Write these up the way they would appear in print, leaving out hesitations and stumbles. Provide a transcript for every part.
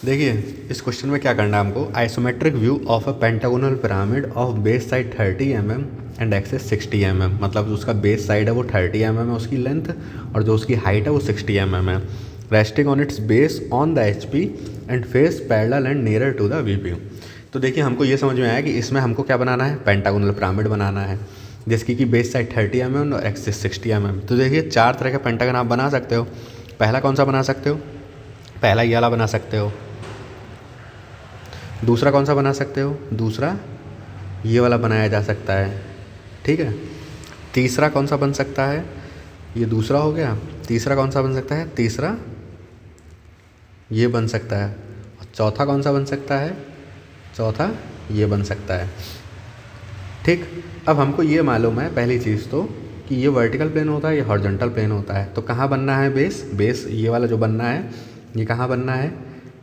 देखिए इस क्वेश्चन में क्या करना है हमको, isometric view of a pentagonal pyramid of base side 30 mm and axis 60 mm, मतलब उसका बेस साइड है वो 30 mm है उसकी लेंथ, और जो उसकी हाइट है वो 60 mm है, resting on its base on the H P and face parallel and nearer to the V P. तो देखिए हमको ये समझ में आया कि इसमें हमको क्या बनाना है, पेंटागोनल पिरामिड बनाना है जिसकी कि बेस साइड 30 mm और एक्सेस 60 mm। तो देखिए चार तरह के पेंटागन आप बना सकते हो। पहला कौन सा बना सकते हो, पहला ये वाला बना सकते हो। दूसरा कौन सा बना सकते हो, दूसरा ये वाला बनाया जा सकता है, ठीक है। तीसरा कौन सा बन सकता है, ये दूसरा हो गया। तीसरा कौन सा बन सकता है, तीसरा ये बन सकता है। और चौथा कौन सा बन सकता है, चौथा ये बन सकता है, ठीक। अब हमको ये मालूम है पहली चीज़ तो कि ये वर्टिकल प्लेन होता है, ये हॉरिजॉन्टल प्लेन होता है। तो कहाँ बनना है बेस, बेस ये वाला जो बनना है ये कहाँ बनना है,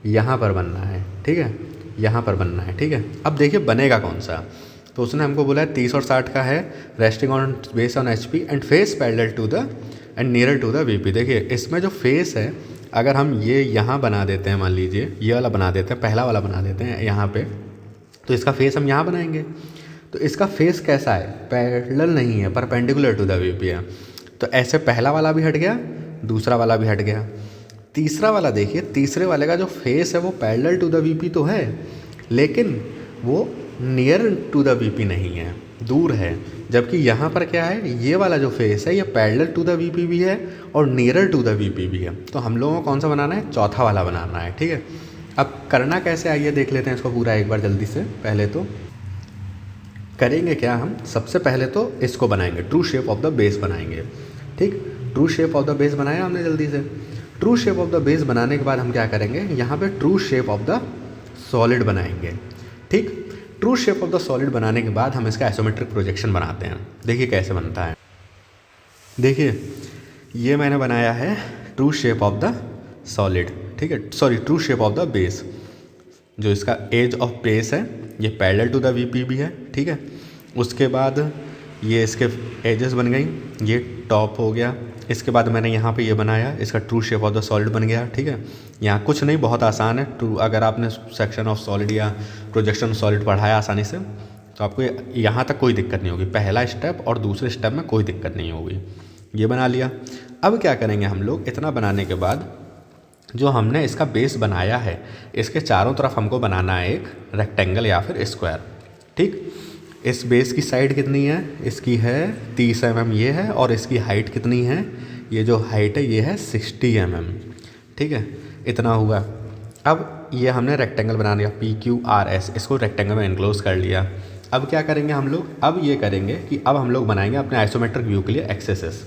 यहाँ पर बनना है, ठीक है, यहाँ पर बनना है, ठीक है। अब देखिए बनेगा कौन सा, तो उसने हमको बोला है 30 और 60 का है, resting on base on H P and face parallel to the and nearer to the V P. देखिए इसमें जो फेस है, अगर हम ये यहाँ बना देते हैं, मान लीजिए ये वाला बना देते हैं, पहला वाला बना देते हैं यहाँ पे, तो इसका फेस हम यहाँ बनाएंगे। तो इसका फेस कैसा है, पैरेलल नहीं है, perpendicular to the V P है। तो ऐसे पहला वाला भी हट गया, दूसरा वाला भी हट गया। तीसरा वाला देखिए, तीसरे वाले का जो फेस है वो parallel to the V P तो है, लेकिन वो near to the V P नहीं है, दूर है। जबकि यहाँ पर क्या है, ये वाला जो फेस है ये parallel to the V P भी है और nearer to the V P भी है। तो हम लोगों को कौन सा बनाना है, चौथा वाला बनाना है, ठीक है। अब करना कैसे, आइए देख लेते हैं इसको पूरा एक बार जल्दी से। पहले तो करेंगे क्या, हम सबसे पहले तो इसको बनाएंगे, true shape of the base बनाएंगे, ठीक। True shape of the base बनाया हमने जल्दी से। True shape of the base बनाने के बाद हम क्या करेंगे, यहाँ पे true shape of the solid बनाएंगे, ठीक। True shape of the solid बनाने के बाद हम इसका आइसोमेट्रिक प्रोजेक्शन बनाते हैं। देखिए कैसे बनता है, देखिए ये मैंने बनाया है true shape of the solid, ठीक है, sorry true shape of the base. जो इसका एज ऑफ बेस है ये parallel to the V P भी है, ठीक है। उसके बाद ये इसके एजेस बन गई, ये टॉप हो गया। इसके बाद मैंने यहाँ पे ये बनाया, इसका true shape of the solid बन गया, ठीक है। यहाँ कुछ नहीं, बहुत आसान है। ट्रू, अगर आपने सेक्शन ऑफ सॉलिड या प्रोजेक्शन ऑफ सॉलिड पढ़ाया आसानी से, तो आपको यहाँ तक कोई दिक्कत नहीं होगी। पहला स्टेप और दूसरे स्टेप में कोई दिक्कत नहीं होगी। ये बना लिया। अब क्या करेंगे हम लोग, इतना बनाने के बाद जो हमने इसका बेस बनाया है, इसके चारों तरफ हमको बनाना है एक रेक्टेंगल या फिर स्क्वायर, ठीक। इस बेस की साइड कितनी है, इसकी है 30 mm ये है, और इसकी हाइट कितनी है, ये जो हाइट है ये है 60 mm, ठीक है। इतना हुआ। अब ये हमने रेक्टेंगल बना लिया, PQRS, इसको रेक्टेंगल में एनक्लोज कर लिया। अब क्या करेंगे हम लोग, अब ये करेंगे कि अब हम लोग बनाएंगे अपने आइसोमेट्रिक व्यू के लिए एक्सेसेस।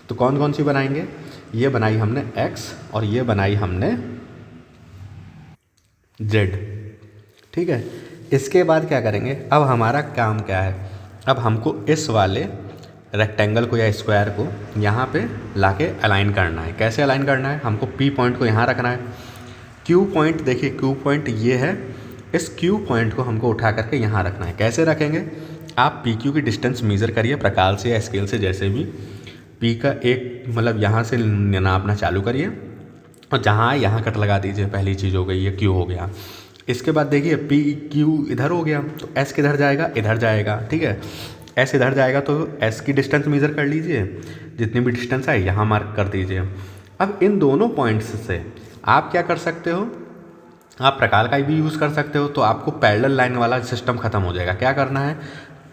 तो कौन कौन सी बनाएंगे, ये बनाई हमने x और ये बनाई हमने z, ठीक है। इसके बाद क्या करेंगे, अब हमारा काम क्या है, अब हमको इस वाले रेक्टेंगल को या स्क्वायर को यहाँ पे लाके अलाइन करना है। कैसे अलाइन करना है, हमको P पॉइंट को यहाँ रखना है। Q पॉइंट, देखिए Q पॉइंट ये है, इस Q पॉइंट को हमको उठा करके यहाँ रखना है। कैसे रखेंगे, आप PQ की डिस्टेंस मेज़र करिए प्रकाल से या स्केल से, जैसे भी। P का एक मतलब यहाँ से नापना चालू करिए और जहाँ आए यहाँ कट लगा दीजिए। पहली चीज़ हो गई, ये Q हो गया। इसके बाद देखिए PQ इधर हो गया, तो S किधर जाएगा, इधर जाएगा, ठीक है। S इधर जाएगा तो S की डिस्टेंस मेज़र कर लीजिए, जितनी भी डिस्टेंस है यहाँ मार्क कर दीजिए। अब इन दोनों पॉइंट्स से आप क्या कर सकते हो, आप प्रकार का भी यूज़ कर सकते हो। तो आपको पैरेलल लाइन वाला सिस्टम ख़त्म हो जाएगा। क्या करना है,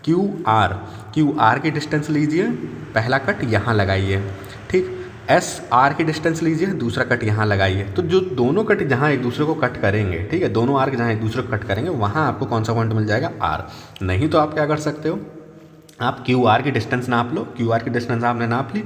क्यू आर की डिस्टेंस लीजिए, पहला कट यहाँ लगाइए, ठीक। SR की डिस्टेंस लीजिए, दूसरा कट यहाँ लगाइए। तो जो दोनों कट जहाँ एक दूसरे को कट करेंगे, ठीक है, दोनों आर्क जहाँ एक दूसरे को कट करेंगे, वहाँ आपको कौन सा पॉइंट मिल जाएगा, R। नहीं तो आप क्या कर सकते हो, आप QR की डिस्टेंस नाप लो। QR की डिस्टेंस आपने नाप ली,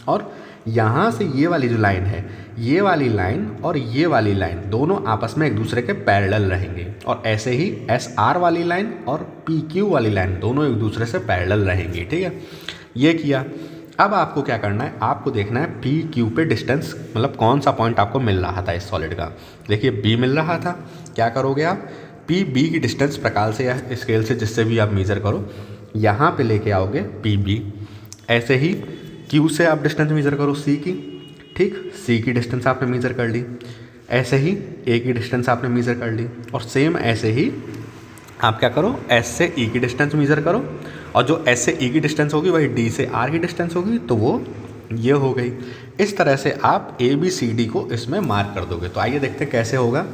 और यहाँ से ये वाली जो लाइन है, ये वाली लाइन और ये वाली लाइन दोनों आपस में एक दूसरे के पैरेलल रहेंगे। और ऐसे ही SR वाली लाइन और PQ वाली लाइन दोनों एक दूसरे से पैरेलल रहेंगी, ठीक है। ये किया। अब आपको क्या करना है, आपको देखना है PQ पे डिस्टेंस, मतलब कौन सा पॉइंट आपको मिल रहा था इस सॉलिड का। देखिए B मिल रहा था, क्या करोगे आप, PB की डिस्टेंस प्रकार से या स्केल से जिससे भी आप मेज़र करो, यहाँ पे लेके आओगे PB। ऐसे ही Q से आप डिस्टेंस मेज़र करो C की, ठीक। C की डिस्टेंस आपने मेज़र कर ली। ऐसे ही ए की डिस्टेंस आपने मेज़र कर ली, और सेम ऐसे ही आप क्या करो, एस से ई की डिस्टेंस मेज़र करो, और जो एस से ई की डिस्टेंस होगी वही डी से आर की डिस्टेंस होगी, तो वो ये हो गई। इस तरह से आप ए बी सी डी को इसमें मार्क कर दोगे। तो आइए देखते हैं कैसे होगा।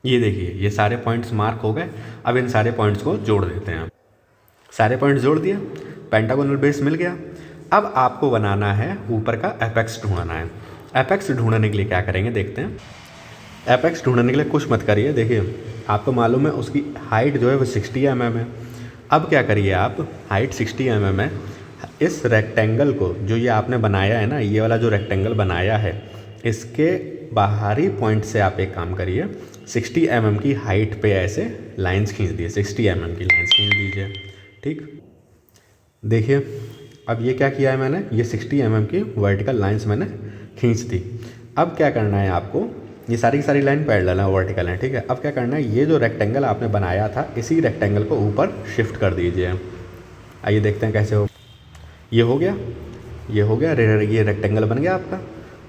ये देखिए, ये सारे पॉइंट्स मार्क हो गए। अब इन सारे पॉइंट्स को जोड़ देते हैं। सारे पॉइंट्स जोड़ दिए, पेंटागोनल बेस मिल गया। अब आपको बनाना है ऊपर का एपेक्स ढूंढना है। एपेक्स ढूंढने के लिए क्या करेंगे देखते हैं। एपेक्स ढूंढने के लिए कुछ मत करिए, देखिए आपको मालूम है उसकी हाइट जो है वो 60 mm है। अब क्या करिए आप, हाइट 60 mm है, इस रेक्टेंगल को जो ये आपने बनाया है ना, ये वाला जो रेक्टेंगल बनाया है, इसके बाहरी पॉइंट से आप एक काम करिए, 60 mm की हाइट पे ऐसे लाइंस खींच दिए, 60 mm की लाइंस खींच दीजिए। ठीक, देखिए अब ये क्या किया है मैंने, ये 60 mm की वर्टिकल लाइंस मैंने खींच दी। अब क्या करना है आपको, ये सारी की सारी लाइन पैरेलल है, वर्टिकल है, ठीक है। अब क्या करना है, ये जो रेक्टेंगल आपने बनाया था इसी रेक्टेंगल को ऊपर शिफ्ट कर दीजिए। आइए देखते हैं कैसे हो। ये हो गया, ये हो गया, ये रेक्टेंगल बन गया आपका।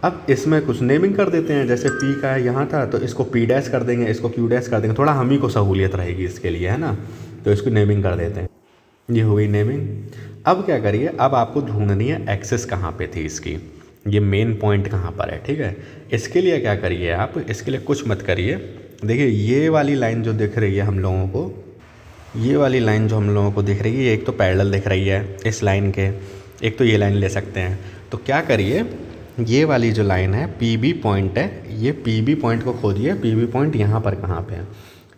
अब इसमें कुछ नेमिंग कर देते हैं, जैसे पी का है यहाँ था तो इसको पी डैश कर देंगे, इसको क्यू डैश कर देंगे, थोड़ा हम ही को सहूलियत रहेगी इसके लिए, है ना। तो इसको नेमिंग कर देते हैं। ये हो गई नेमिंग। अब क्या करिए, अब आपको ढूंढनी है एक्सेस कहाँ पे थी इसकी, ये मेन पॉइंट कहाँ पर है, ठीक है। इसके लिए क्या करिए आप, इसके लिए कुछ मत करिए। देखिए ये वाली लाइन जो दिख रही है हम लोगों को, ये वाली लाइन जो हम लोगों को दिख रही है, ये एक तो पैरेलल दिख रही है इस लाइन के, एक तो ये लाइन ले सकते हैं। तो क्या करिए, ये वाली जो लाइन है पी बी पॉइंट है, ये पी बी पॉइंट को खोजिए। पी बी पॉइंट यहाँ पर कहाँ पे है,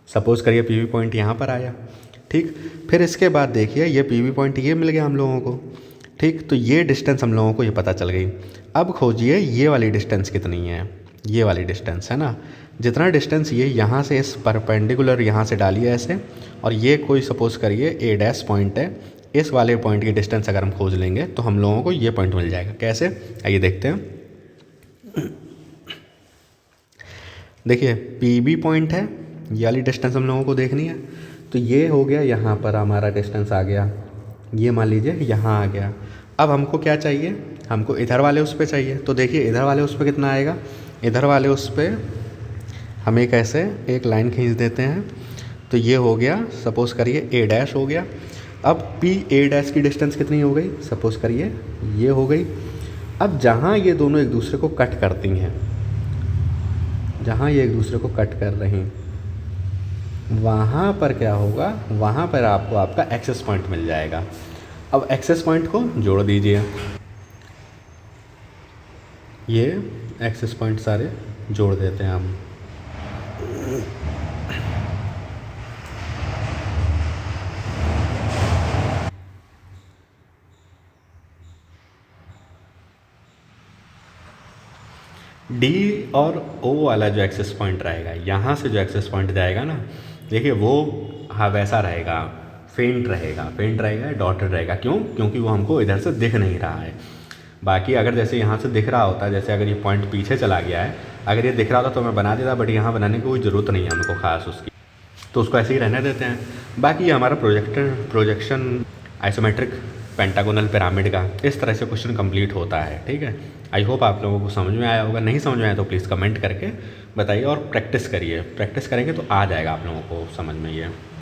सपोज़ करिए पी बी पॉइंट यहाँ पर आया, ठीक। फिर इसके बाद देखिए ये पी बी पॉइंट ये मिल गया हम लोगों को, ठीक। तो ये डिस्टेंस हम लोगों को ये पता चल गई। अब खोजिए ये वाली डिस्टेंस कितनी है, ये वाली डिस्टेंस है ना, जितना डिस्टेंस ये यहाँ से इस परपेंडिकुलर यहाँ से डालिए ऐसे, और ये कोई सपोज़ करिए ए डैश पॉइंट है, इस वाले पॉइंट की डिस्टेंस अगर हम खोज लेंगे तो हम लोगों को ये पॉइंट मिल जाएगा। कैसे, आइए देखते हैं। देखिए पी बी पॉइंट है, ये वाली डिस्टेंस हम लोगों को देखनी है, तो ये हो गया, यहाँ पर हमारा डिस्टेंस आ गया, ये मान लीजिए यहाँ आ गया। अब हमको क्या चाहिए, हमको इधर वाले उस पे चाहिए। तो देखिए इधर वाले उस पे कितना आएगा, इधर वाले उस पे हम एक ऐसे एक लाइन खींच देते हैं, तो ये हो गया, सपोज़ करिए ए डैश हो गया। अब पी ए डैश की डिस्टेंस कितनी हो गई, सपोज़ करिए ये हो गई। अब जहाँ ये दोनों एक दूसरे को कट करती हैं, जहाँ ये एक दूसरे को कट कर रही हैं, वहाँ पर क्या होगा, वहाँ पर आपको आपका एक्सेस पॉइंट मिल जाएगा। अब एक्सेस पॉइंट को जोड़ दीजिए, ये एक्सेस पॉइंट सारे जोड़ देते हैं हम। डी और ओ वाला जो एक्सेस पॉइंट रहेगा, यहाँ से जो एक्सेस पॉइंट जाएगा ना, देखिए वो हाँ वैसा रहेगा, फेंट रहेगा, फेंट रहेगा, डॉटेड रहेगा। क्यों, क्योंकि वो हमको इधर से दिख नहीं रहा है। बाकी अगर जैसे यहाँ से दिख रहा होता, जैसे अगर ये पॉइंट पीछे चला गया है, अगर ये दिख रहा होता तो मैं बना देता, बट यहाँ बनाने की कोई ज़रूरत नहीं है हमको ख़ास उसकी, तो उसको ऐसे ही रहने देते हैं। बाकी हमारा प्रोजेक्शन आइसोमेट्रिक पेंटागोनल पिरामिड का इस तरह से क्वेश्चन कंप्लीट होता है, ठीक है। आई होप आप लोगों को समझ में आया होगा। नहीं समझ में आया तो प्लीज़ कमेंट करके बताइए और प्रैक्टिस करिए, प्रैक्टिस करेंगे तो आ जाएगा आप लोगों को समझ में ये।